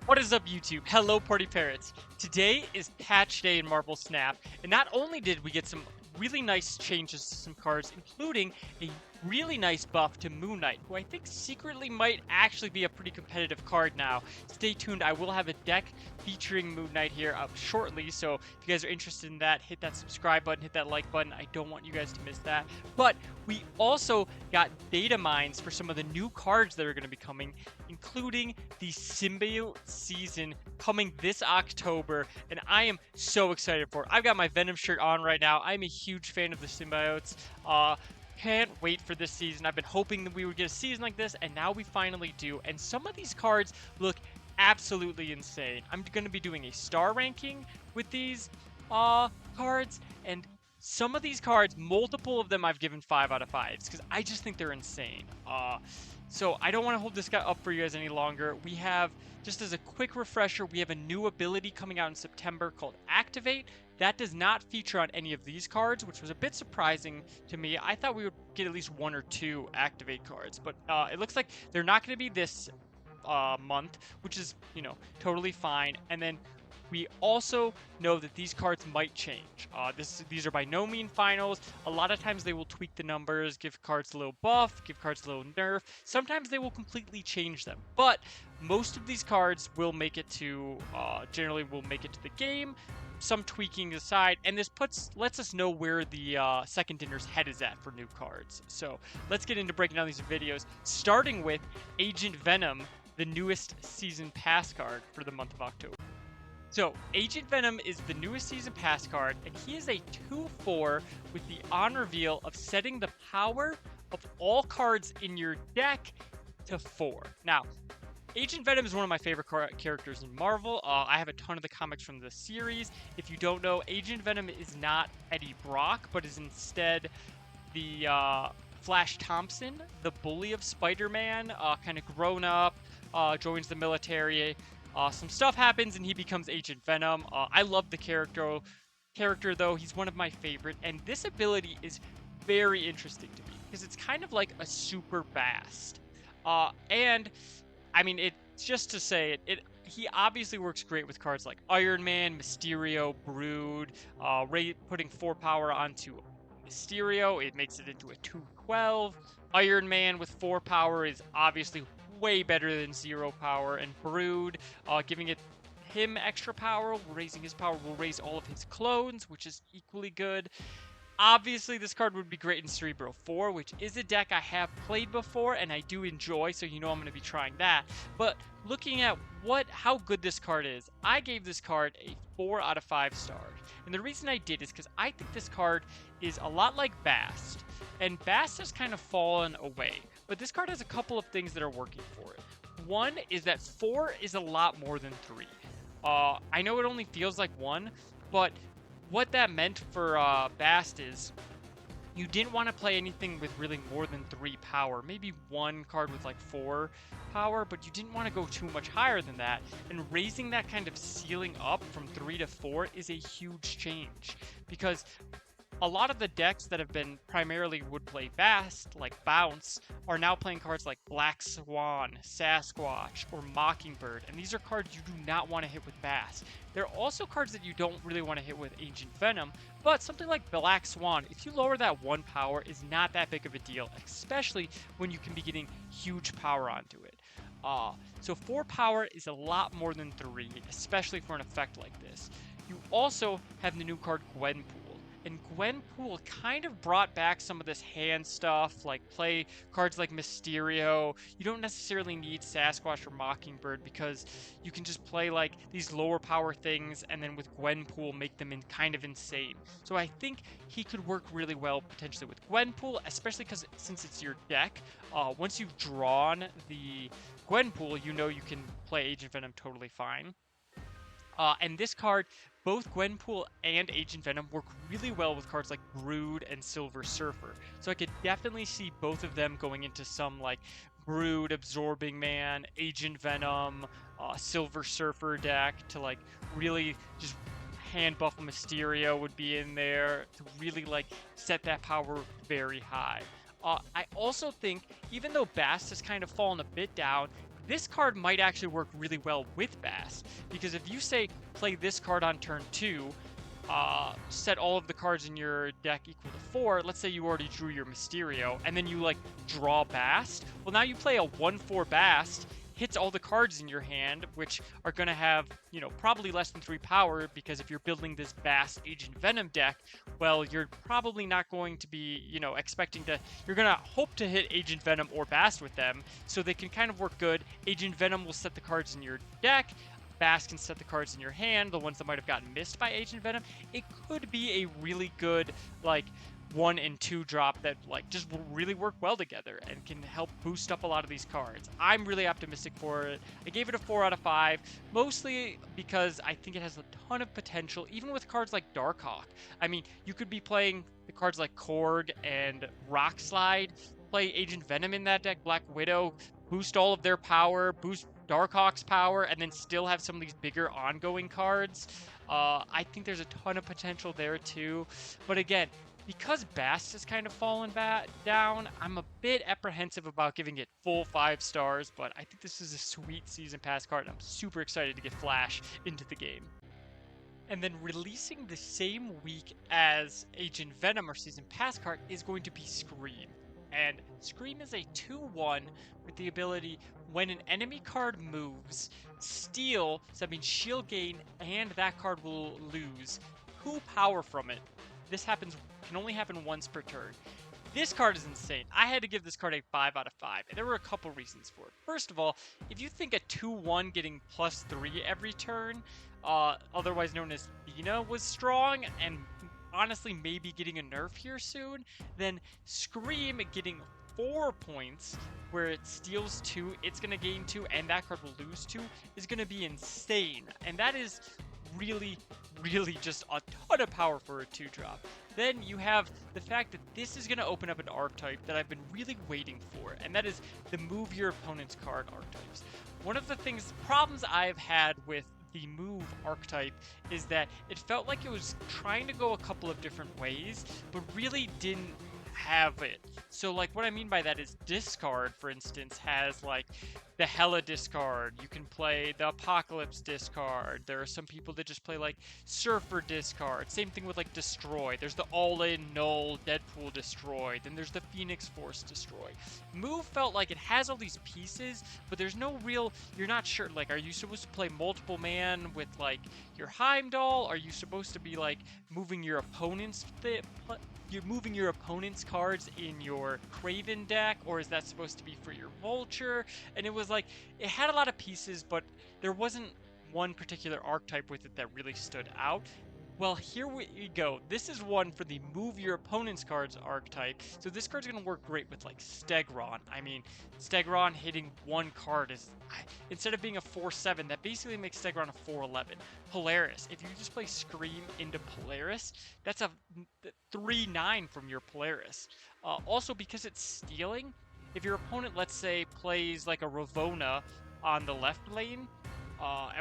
What is up, YouTube? Hello, Party Parrots. Today is patch day in Marvel Snap, and not only did we get some really nice changes to some cards, including a really nice buff to Moon Knight, who I think secretly might actually be a pretty competitive card now. Stay tuned, I will have a deck featuring Moon Knight here up shortly, so if you guys are interested in that, hit that subscribe button, hit that like button. I don't want you guys to miss that. But we also got data mines for some of the new cards that are going to be coming, including the Symbiote season coming this October, and I am so excited for it. I've got my Venom shirt on right now. I'm a huge fan of the Symbiotes. Can't wait for this season. I've been hoping that we would get a season like this, and now we finally do. And some of these cards look absolutely insane. I'm going to be doing a star ranking with these cards, and some of these cards, multiple of them I've given 5 out of 5s because I just think they're insane. So I don't want to hold this guy up for you guys any longer. We have, just as a quick refresher, we have a new ability coming out in September called Activate. That does not feature on any of these cards, which was a bit surprising to me. I thought we would get at least 1 or 2 Activate cards, but it looks like they're not going to be this month, which is, totally fine. And then we also know that these cards might change. These are by no mean finals. A lot of times they will tweak the numbers, give cards a little buff, give cards a little nerf. Sometimes they will completely change them. But most of these cards will make it to, generally will make it to the game. Some tweaking aside, and this lets us know where the second dinner's head is at for new cards. So let's get into breaking down these videos, starting with Agent Venom, the newest season pass card for the month of October. So, Agent Venom is the newest season pass card, and he is a 2/4 with the on reveal of setting the power of all cards in your deck to 4. Now, Agent Venom is one of my favorite characters in Marvel. I have a ton of the comics from the series. If you don't know, Agent Venom is not Eddie Brock, but is instead the Flash Thompson, the bully of Spider-Man, kind of grown up, joins the military. Some stuff happens and he becomes Agent Venom. I love the character though. He's one of my favorite, and this ability is very interesting to me because it's kind of like a super Bast. And I mean, it's just to say he obviously works great with cards like Iron Man, Mysterio, Brood, putting 4 power onto Mysterio. It makes it into a 2/12. Iron Man with 4 power is obviously way better than 0 power, and Brood, giving him extra power, raising his power will raise all of his clones, which is equally good. Obviously, this card would be great in Cerebro 4, which is a deck I have played before and I do enjoy, so you know I'm going to be trying that. But looking at how good this card is, I gave this card a 4 out of 5 stars. And the reason I did is because I think this card is a lot like Bast, and Bast has kind of fallen away. But this card has a couple of things that are working for it. One is that 4 is a lot more than 3. I know it only feels like 1, but what that meant for Bast is you didn't want to play anything with really more than 3 power. Maybe one card with like 4 power, but you didn't want to go too much higher than that. And raising that kind of ceiling up from 3 to 4 is a huge change, because a lot of the decks that have been primarily would play Bast, like Bounce, are now playing cards like Black Swan, Sasquatch, or Mockingbird, and these are cards you do not want to hit with Bast. There are also cards that you don't really want to hit with Agent Venom, but something like Black Swan, if you lower that 1 power, is not that big of a deal, especially when you can be getting huge power onto it. So 4 power is a lot more than 3, especially for an effect like this. You also have the new card Gwenpool. And Gwenpool kind of brought back some of this hand stuff, like play cards like Mysterio. You don't necessarily need Sasquatch or Mockingbird because you can just play like these lower power things, and then with Gwenpool make them kind of insane. So I think he could work really well potentially with Gwenpool, especially because since it's your deck, once you've drawn the Gwenpool, you know you can play Agent Venom totally fine. And this card, both Gwenpool and Agent Venom work really well with cards like Brood and Silver Surfer. So I could definitely see both of them going into some like Brood, Absorbing Man, Agent Venom, Silver Surfer deck to like really just hand buff Mysterio would be in there to really like set that power very high. I also think, even though Bast has kind of fallen a bit down, this card might actually work really well with Bast, because if you say play this card on turn 2, set all of the cards in your deck equal to 4, let's say you already drew your Mysterio, and then you like draw Bast, well now you play a 1/4 Bast, hits all the cards in your hand, which are going to have, probably less than 3 power, because if you're building this Bast Agent Venom deck, well, you're probably not going to be, expecting to, you're going to hope to hit Agent Venom or Bast with them, so they can kind of work good. Agent Venom will set the cards in your deck, Bast can set the cards in your hand, the ones that might have gotten missed by Agent Venom. It could be a really good, like, 1 and 2 drop that like just will really work well together and can help boost up a lot of these cards. I'm really optimistic for it. I gave it a 4 out of 5, mostly because I think it has a ton of potential, even with cards like Darkhawk. I mean, you could be playing the cards like Korg and Rock Slide, play Agent Venom in that deck, Black Widow, boost all of their power, boost Darkhawk's power, and then still have some of these bigger ongoing cards. I think there's a ton of potential there too. But again, because Bast has kind of fallen down, I'm a bit apprehensive about giving it full 5 stars, but I think this is a sweet Season Pass card, and I'm super excited to get Flash into the game. And then releasing the same week as Agent Venom or Season Pass card is going to be Scream. And Scream is a 2/1 with the ability, when an enemy card moves, steal, so that means shield gain, and that card will lose 2 power from it. This can only happen once per turn. This card is insane. I had to give this card a 5 out of 5, and there were a couple reasons for it. First of all, if you think a 2/1 getting +3 every turn, otherwise known as Bina, was strong, and honestly maybe getting a nerf here soon, then Scream getting 4 points, where it steals 2, it's going to gain 2, and that card will lose 2, is going to be insane. And that is really just a ton of power for a 2-drop. Then you have the fact that this is going to open up an archetype that I've been really waiting for, and that is the move your opponent's card archetypes. One of the problems I've had with the move archetype is that it felt like it was trying to go a couple of different ways, but really didn't have it. So like what I mean by that is discard, for instance, has like the Hella discard. You can play the Apocalypse discard. There are some people that just play like Surfer discard. Same thing with like Destroy. There's the all-in null Deadpool destroy. Then there's the Phoenix Force destroy. Move felt like it has all these pieces, but there's no real, you're not sure, like, are you supposed to play multiple man with like your Heimdall? Are you supposed to be like moving your opponent's you're moving your opponent's cards in your Kraven deck, or is that supposed to be for your Vulture? And it was like, it had a lot of pieces, but there wasn't one particular archetype with it that really stood out. Well, here we go. This is one for the move your opponent's cards archetype. So this card's going to work great with like Stegron. I mean, Stegron hitting one card is, instead of being a 4/7, that basically makes Stegron a 4/11. Polaris. If you just play Scream into Polaris, that's a 3/9 from your Polaris. Also, because it's stealing, if your opponent, let's say, plays like a Ravonna on the left lane,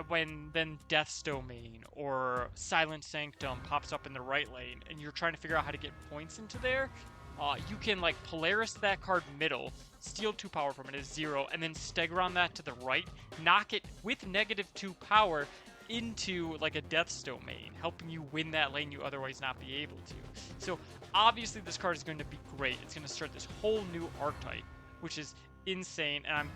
when then Death's Domain or Silent Sanctum pops up in the right lane, and you're trying to figure out how to get points into there, you can like Polaris that card middle, steal 2 power from it as 0, and then Stegron that to the right, knock it with -2 power into like a Death's Domain, helping you win that lane you otherwise not be able to. So obviously this card is going to be great. It's going to start this whole new archetype, which is insane, and I'm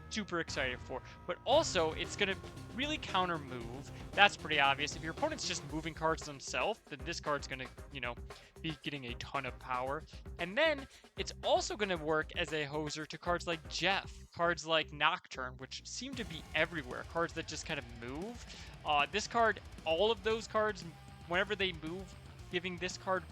super excited for. But also, it's going to really counter move. That's pretty obvious. If your opponent's just moving cards themselves, then this card's going to, be getting a ton of power. And then it's also going to work as a hoser to cards like Jeff, cards like Nocturne, which seem to be everywhere, cards that just kind of move. This card, all of those cards, whenever they move, giving this card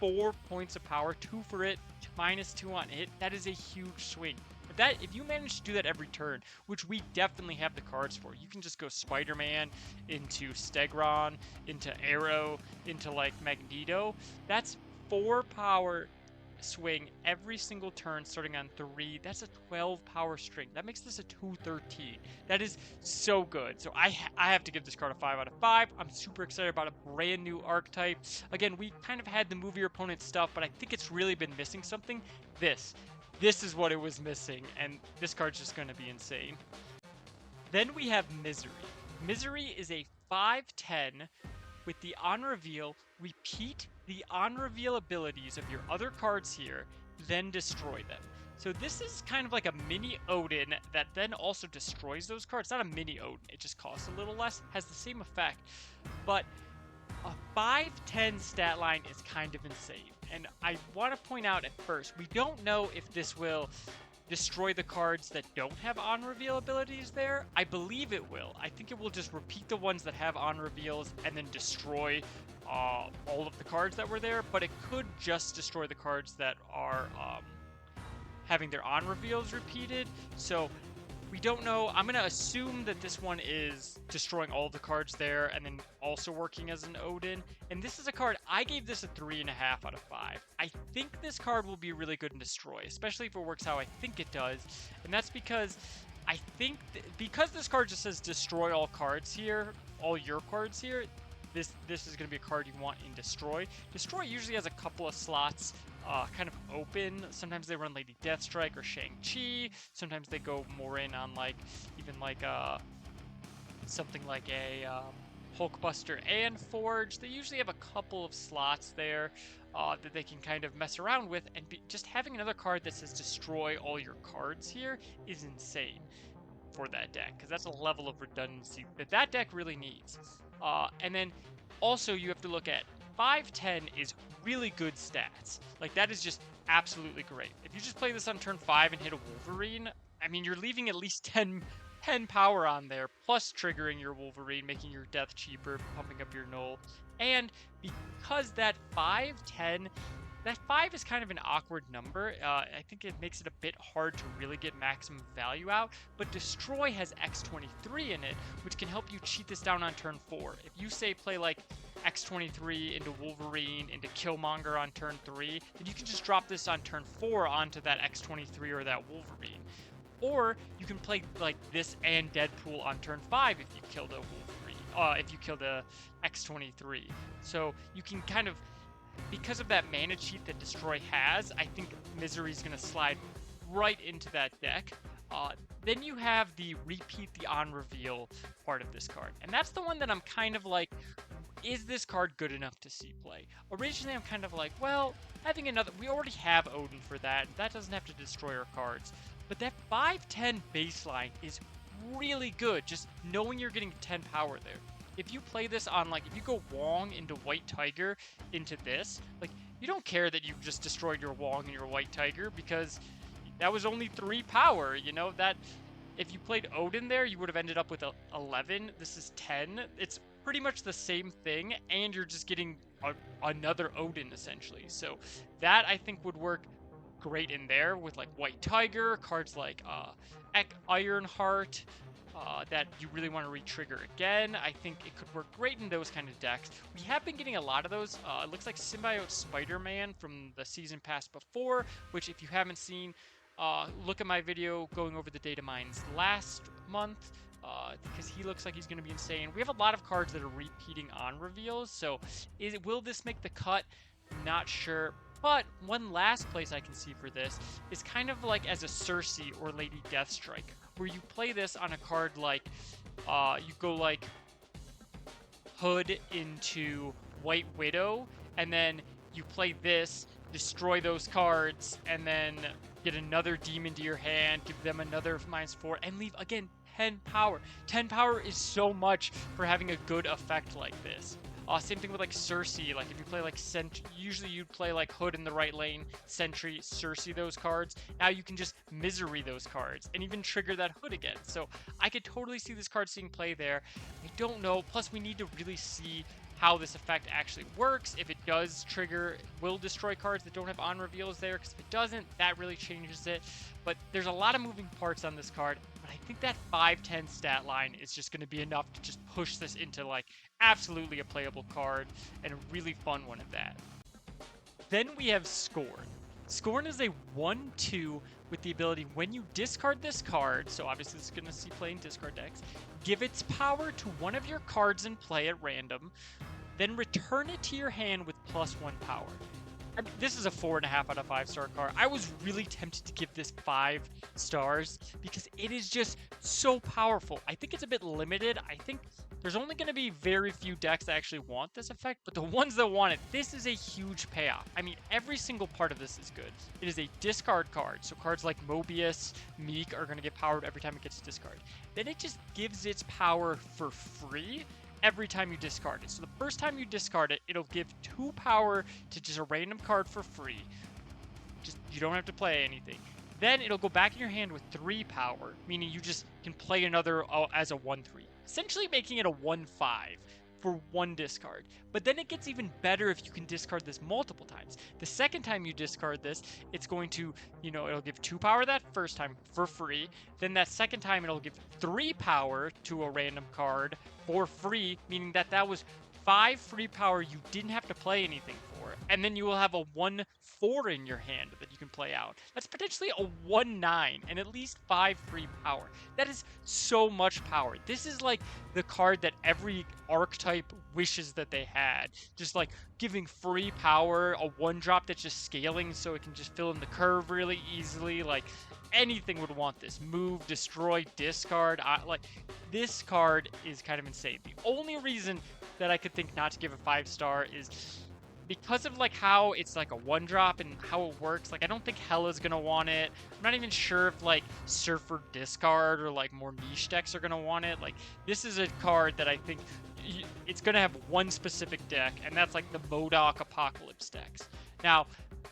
4 points of power, 2 for it, -2 on it, that is a huge swing. If you manage to do that every turn, which we definitely have the cards for, you can just go Spider-Man into Stegron, into Arrow, into like Magneto. That's 4 power swing every single turn starting on 3. That's a 12 power string. That makes this a 213. That is so good. So I have to give this card a 5 out of 5. I'm super excited about a brand new archetype. Again, we kind of had the move your opponent stuff, but I think it's really been missing something. This is what it was missing, and this card's just going to be insane. Then we have Misery. Misery is a 5/10 with the on reveal, repeat the on reveal abilities of your other cards here, then destroy them. So this is kind of like a mini Odin that then also destroys those cards. Not a mini Odin, it just costs a little less, has the same effect, but a 5/10 stat line is kind of insane. And I want to point out at first, we don't know if this will destroy the cards that don't have on reveal abilities there. I believe it will. I think it will just repeat the ones that have on reveals and then destroy all of the cards that were there, but it could just destroy the cards that are having their on reveals repeated. So we don't know. I'm going to assume that this one is destroying all the cards there and then also working as an Odin. And this is a card, I gave this a 3.5 out of 5. I think this card will be really good in Destroy, especially if it works how I think it does. And that's because I think, because this card just says destroy all cards here, all your cards here, this is going to be a card you want in Destroy. Destroy usually has a couple of slots kind of open. Sometimes they run Lady Deathstrike or Shang-Chi. Sometimes they go more in on like, even like something like a Hulkbuster and Forge. They usually have a couple of slots there that they can kind of mess around with, and just having another card that says destroy all your cards here is insane for that deck, because that's a level of redundancy that deck really needs. And then also you have to look at 5/10 is really good stats. Like, that is just absolutely great. If you just play this on turn 5 and hit a Wolverine, I mean, you're leaving at least 10 power on there, plus triggering your Wolverine, making your death cheaper, pumping up your null. And because that 5/10, that 5 is kind of an awkward number. I think it makes it a bit hard to really get maximum value out, but Destroy has X23 in it, which can help you cheat this down on turn 4. If you say play like X23 into Wolverine, into Killmonger on turn 3, then you can just drop this on turn 4 onto that X23 or that Wolverine. Or you can play like this and Deadpool on turn 5 if you kill the Wolverine, if you kill the X23. So you can kind of, because of that mana cheat that Destroy has, I think Misery is going to slide right into that deck. Then you have the repeat the on reveal part of this card. And that's the one that I'm kind of like, is this card good enough to see play? Originally, I'm kind of like, well, having another, we already have Odin for that. That doesn't have to destroy our cards. But that 5/10 baseline is really good, just knowing you're getting 10 power there. If you play this on, like, if you go Wong into White Tiger into this, like, you don't care that you just destroyed your Wong and your White Tiger, because that was only 3 power, you know, that, if you played Odin there, you would have ended up with 11. This is 10. It's pretty much the same thing, and you're just getting another Odin, essentially. So that, I think, would work great in there with, like, White Tiger, cards like Ironheart, that you really want to re-trigger again. I think it could work great in those kind of decks. We have been getting a lot of those. It looks like Symbiote Spider-Man from the season pass before, which, if you haven't seen, look at my video going over the data mines last month, because he looks like he's going to be insane. We have a lot of cards that are repeating on reveals, so will this make the cut? Not sure. But one last place I can see for this is kind of like as a Cersei or Lady Deathstrike, where you play this on a card like, you go like Hood into White Widow, and then you play this, destroy those cards, and then get another demon to your hand, give them another -4, and leave, again, 10 power. 10 power is so much for having a good effect like this. Same thing with like Cersei. Like if you play like usually you'd play like Hood in the right lane, Sentry, Cersei those cards. Now you can just Misery those cards and even trigger that Hood again. So I could totally see this card seeing play there. I don't know. Plus we need to really see how this effect actually works. If it does trigger, it will destroy cards that don't have on reveals there, because if it doesn't, that really changes it. But there's a lot of moving parts on this card, but I think that 5/10 stat line is just going to be enough to just push this into like absolutely a playable card, and a really fun one at that. Then we have Scorn. Scorn is a 1/2 with the ability, when you discard this card, so obviously it's going to see play in discard decks, give its power to one of your cards in play at random, then return it to your hand with +1 power. I mean, this is a 4.5 out of 5-star card. I was really tempted to give this 5 stars because it is just so powerful. I think it's a bit limited. I think there's only going to be very few decks that actually want this effect, but the ones that want it, this is a huge payoff. I mean, every single part of this is good. It is a discard card, so cards like Mobius, Meek are going to get powered every time it gets discarded. Then it just gives its power for free every time you discard it. So the first time you discard it, it'll give 2 power to just a random card for free. Just you don't have to play anything. Then it'll go back in your hand with 3 power, meaning you just can play another as a 1/3, essentially making it a 1/5 for 1 discard. But then it gets even better if you can discard this multiple times. The second time you discard this, it's going to, it'll give 2 power that first time for free. Then that second time it'll give 3 power to a random card for free, meaning that that was 5 free power you didn't have to play anything for. And then you will have a 1/4 in your hand that you can play out. That's potentially a 1/9 and at least 5 free power. That is so much power. This is like the card that every archetype wishes that they had. Just like giving free power, a 1-drop that's just scaling so it can just fill in the curve really easily. Like anything would want this. Move, destroy, discard. Like this card is kind of insane. The only reason that I could think not to give a 5-star is because of like how it's like a 1-drop and how it works. Like I don't think Hella's gonna want it. I'm not even sure if like Surfer Discard or like more niche decks are gonna want it. Like this is a card that I think it's gonna have one specific deck, and that's like the MODOK Apocalypse decks. Now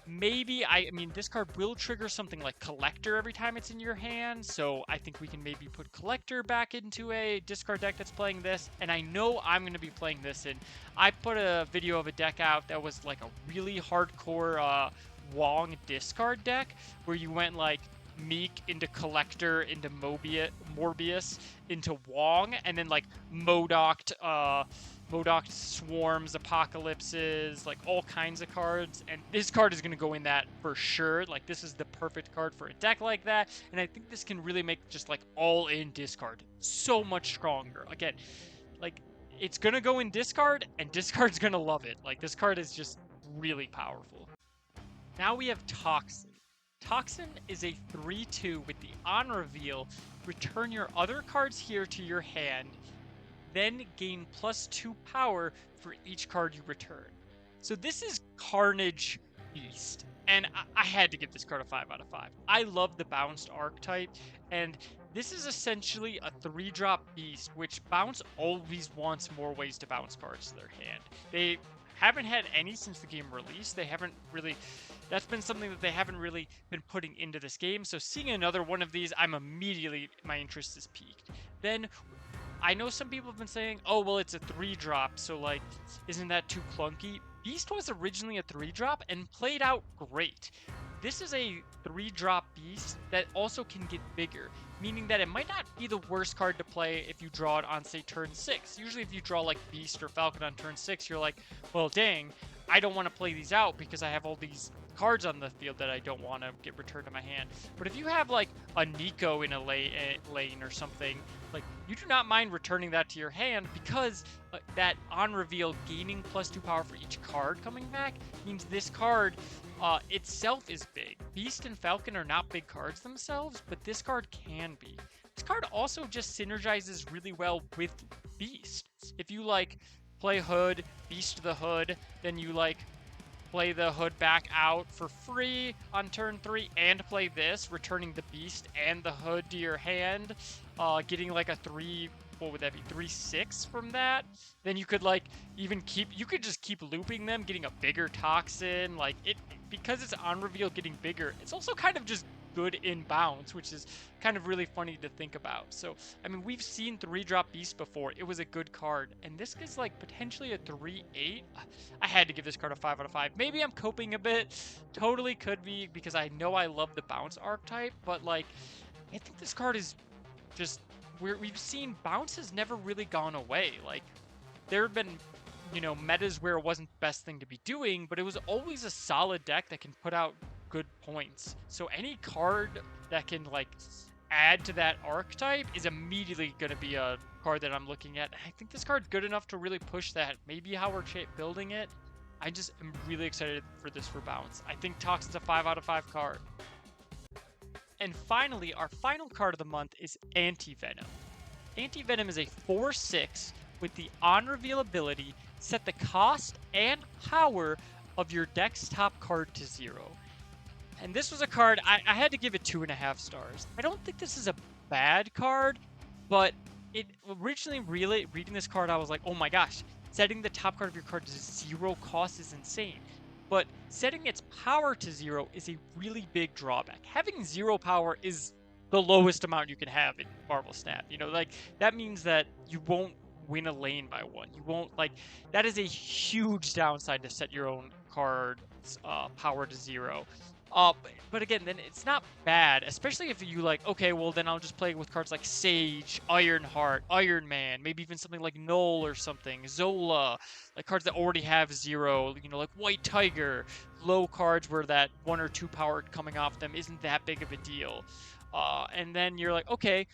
maybe I mean this card will trigger something like Collector every time it's in your hand, so I think we can maybe put Collector back into a discard deck that's playing this. And I know I'm going to be playing this in. I put a video of a deck out that was like a really hardcore Wong discard deck where you went like Meek into Collector into Morbius into Wong, and then like MODOK'd Swarms, Apocalypses, like all kinds of cards. And this card is going to go in that for sure. Like this is the perfect card for a deck like that. And I think this can really make just like all in discard so much stronger. Again, like it's going to go in discard and discard's going to love it. Like this card is just really powerful. Now we have Toxin. Toxin is a 3/2 with the on reveal. Return your other cards here to your hand, then gain +2 power for each card you return. So this is Carnage Beast, and I had to give this card a 5 out of 5. I love the bounced archetype, and this is essentially a 3-drop beast, which bounce always wants more ways to bounce cards to their hand. They haven't had any since the game release. They haven't really, that's been something that they haven't really been putting into this game. So seeing another one of these, my interest is piqued. Then I know some people have been saying, oh, well, it's a 3-drop, so like, isn't that too clunky? Beast was originally a 3-drop and played out great. This is a 3-drop beast that also can get bigger, meaning that it might not be the worst card to play if you draw it on, say, turn 6. Usually if you draw like Beast or Falcon on turn 6, you're like, well, dang, I don't want to play these out because I have all these cards on the field that I don't want to get returned to my hand. But if you have like a Nico in a lane or something, like you do not mind returning that to your hand because that on reveal gaining +2 power for each card coming back means this card itself is big. Beast and Falcon are not big cards themselves, but this card can be. This card also just synergizes really well with Beast. If you like play Hood, Beast the Hood, then you like play the Hood back out for free on turn 3 and play this, returning the Beast and the Hood to your hand, getting like a 3/6 from that. Then you could like even you could just keep looping them, getting a bigger Toxin. Like because it's on reveal getting bigger, it's also kind of just good in bounds, which is kind of really funny to think about. So, I mean, we've seen 3-drop Beast before. It was a good card. And this is like potentially a 3/8. I had to give this card a 5 out of 5. Maybe I'm coping a bit. Totally could be because I know I love the bounce archetype. But like, I think this card is just we've seen bounce has never really gone away. Like, there have been, metas where it wasn't the best thing to be doing, but it was always a solid deck that can put out good points. So any card that can like add to that archetype is immediately going to be a card that I'm looking at. I think this card's good enough to really push that. Maybe how we're building it, I just am really excited for this for Bounce. I think Toxin's a 5 out of 5 card. And finally, our final card of the month is Anti-Venom. Anti-Venom is a 4/6 with the on-reveal ability, set the cost and power of your deck's top card to 0. And this was a card, I had to give it 2.5 stars. I don't think this is a bad card, but it originally really reading this card, I was like, oh my gosh, setting the top card of your card to 0 cost is insane. But setting its power to 0 is a really big drawback. Having 0 power is the lowest amount you can have in Marvel Snap. You know, like, that means that you won't win a lane by 1. You won't, like, that is a huge downside to set your own card's power to 0. But again, then it's not bad, especially if you like, okay, well then I'll just play with cards like Sage, Ironheart, Iron Man, maybe even something like Null or something, Zola, like cards that already have 0, you know, like White Tiger, low cards where that 1 or 2 power coming off them isn't that big of a deal. And then you're like, okay,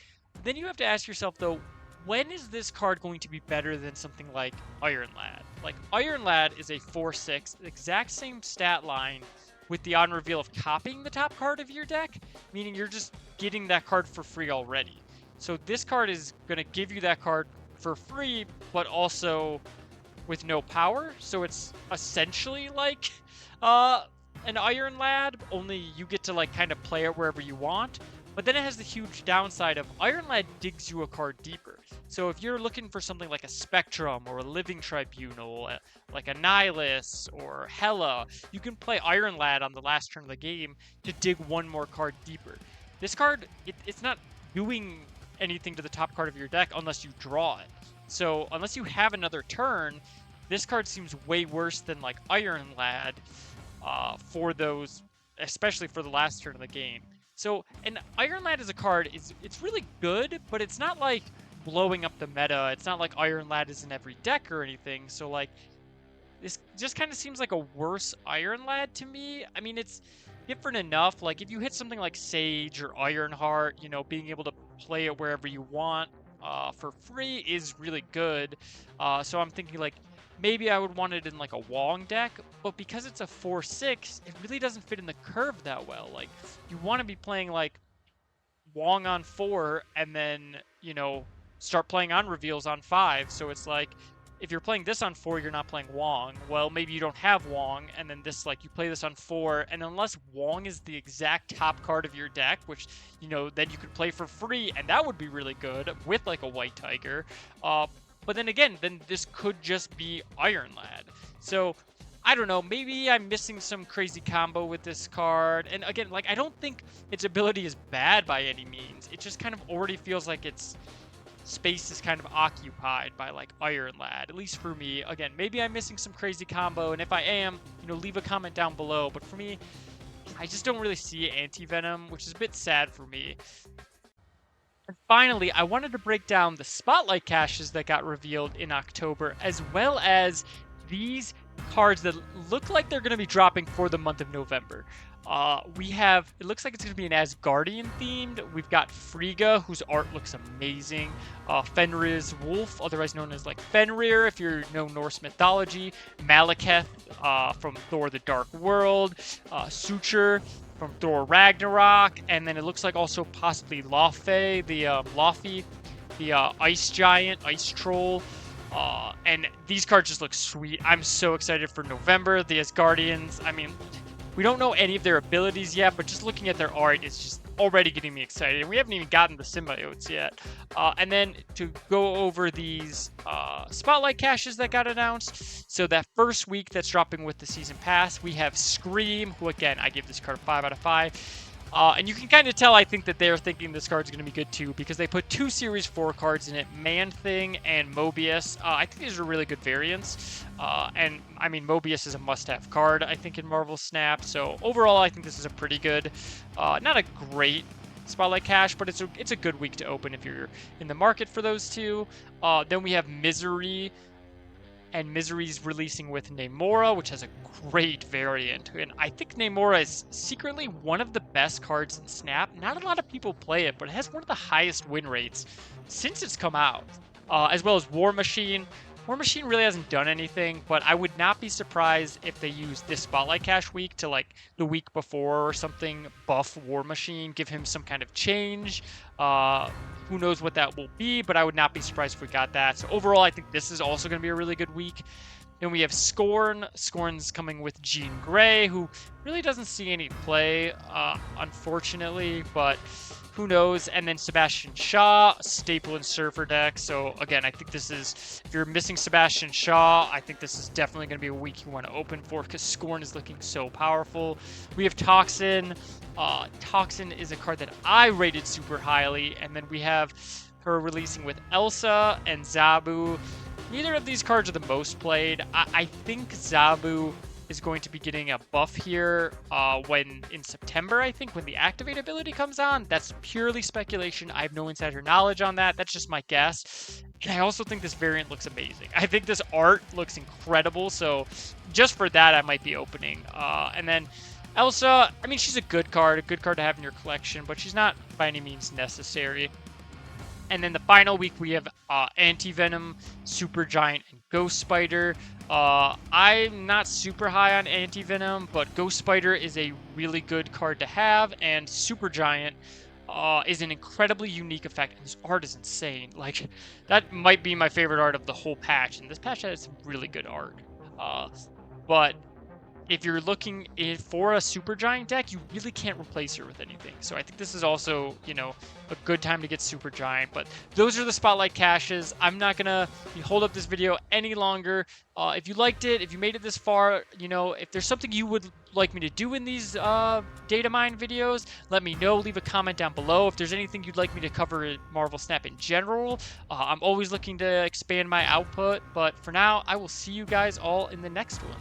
then you have to ask yourself though, when is this card going to be better than something like Iron Lad? Like, Iron Lad is a 4/6, exact same stat line, with the on reveal of copying the top card of your deck, meaning you're just getting that card for free already. So this card is going to give you that card for free, but also with no power. So it's essentially like an Iron Lad, only you get to like kind of play it wherever you want. But then it has the huge downside of Iron Lad digs you a card deeper. So if you're looking for something like a Spectrum or a Living Tribunal, like a Nihilus or Hela, you can play Iron Lad on the last turn of the game to dig 1 more card deeper. This card, it's not doing anything to the top card of your deck unless you draw it. So unless you have another turn, this card seems way worse than like Iron Lad for those, especially for the last turn of the game. So, an Iron Lad as a card, it's really good, but it's not like blowing up the meta. It's not like Iron Lad is in every deck or anything. So, like, this just kind of seems like a worse Iron Lad to me. I mean, it's different enough. Like, if you hit something like Sage or Ironheart, you know, being able to play it wherever you want for free is really good. So I'm thinking, like, maybe I would want it in like a Wong deck, but because it's a 4/6, it really doesn't fit in the curve that well. Like, you want to be playing like Wong on 4 and then, you know, start playing on reveals on 5. So it's like, if you're playing this on 4, you're not playing Wong. Well, maybe you don't have Wong, and then this, like, you play this on 4, and unless Wong is the exact top card of your deck, which, you know, then you could play for free, and that would be really good with, like, a White Tiger. But then again, then this could just be Iron Lad. So, I don't know, maybe I'm missing some crazy combo with this card. And again, like, I don't think its ability is bad by any means. It just kind of already feels like its space is kind of occupied by, like, Iron Lad, at least for me. Again, maybe I'm missing some crazy combo, and if I am, you know, leave a comment down below. But for me, I just don't really see Anti-Venom, which is a bit sad for me. And finally, I wanted to break down the Spotlight caches that got revealed in October, as well as these cards that look like they're going to be dropping for the month of November. We have, it looks like it's going to be an Asgardian themed. We've got Frigga, whose art looks amazing. Fenrir's Wolf, otherwise known as like Fenrir, if you know Norse mythology. Malekith from Thor the Dark World. Suture from Thor Ragnarok. And then it looks like also possibly Laufey, the Ice Giant, Ice Troll. And these cards just look sweet. I'm so excited for November. The Asgardians, I mean, we don't know any of their abilities yet, but just looking at their art is just already getting me excited. And we haven't even gotten the Symbiotes yet. And then to go over these Spotlight caches that got announced. So that first week that's dropping with the Season Pass, we have Scream, who again, I give this card a 5 out of 5. And you can kind of tell, I think, that they're thinking this card's going to be good too, because they put 2 Series 4 cards in it, Man-Thing and Mobius. I think these are really good variants. And, I mean, Mobius is a must-have card, I think, in Marvel Snap. So, overall, I think this is a pretty good, not a great Spotlight cache, but it's a good week to open if you're in the market for those 2. Then we have Misery. And Misery's releasing with Namora, which has a great variant. And I think Namora is secretly one of the best cards in Snap. Not a lot of people play it, but it has one of the highest win rates since it's come out. As well as War Machine, War Machine really hasn't done anything, but I would not be surprised if they use this Spotlight Cache week to, like, the week before or something, buff War Machine, give him some kind of change. Who knows what that will be, but I would not be surprised if we got that. So overall, I think this is also going to be a really good week. Then we have Scorn. Scorn's coming with Jean Grey, who really doesn't see any play, unfortunately, but who knows? And then Sebastian Shaw, staple in Surfer deck. So again, I think this is, if you're missing Sebastian Shaw, I think this is definitely going to be a week you want to open for because Scorn is looking so powerful. We have Toxin. Toxin is a card that I rated super highly, and then we have her releasing with Elsa and Zabu. Neither of these cards are the most played. I think Zabu is going to be getting a buff here when in September, I think, when the Activate ability comes on. That's purely speculation. I have no insider knowledge on that. That's just my guess. And I also think this variant looks amazing. I think this art looks incredible. So just for that, I might be opening. And then Elsa, I mean, she's a good card to have in your collection, but she's not by any means necessary. And then the final week, we have Anti-Venom, Supergiant, and Ghost Spider. I'm not super high on Anti-Venom, but Ghost Spider is a really good card to have, and Supergiant is an incredibly unique effect, and this art is insane. Like, that might be my favorite art of the whole patch, and this patch has some really good art. But if you're looking for a Supergiant deck, you really can't replace her with anything. So I think this is also, you know, a good time to get Supergiant. But those are the Spotlight Caches. I'm not going to hold up this video any longer. If you liked it, if you made it this far, you know, if there's something you would like me to do in these data mine videos, let me know. Leave a comment down below. If there's anything you'd like me to cover in Marvel Snap in general, I'm always looking to expand my output. But for now, I will see you guys all in the next one.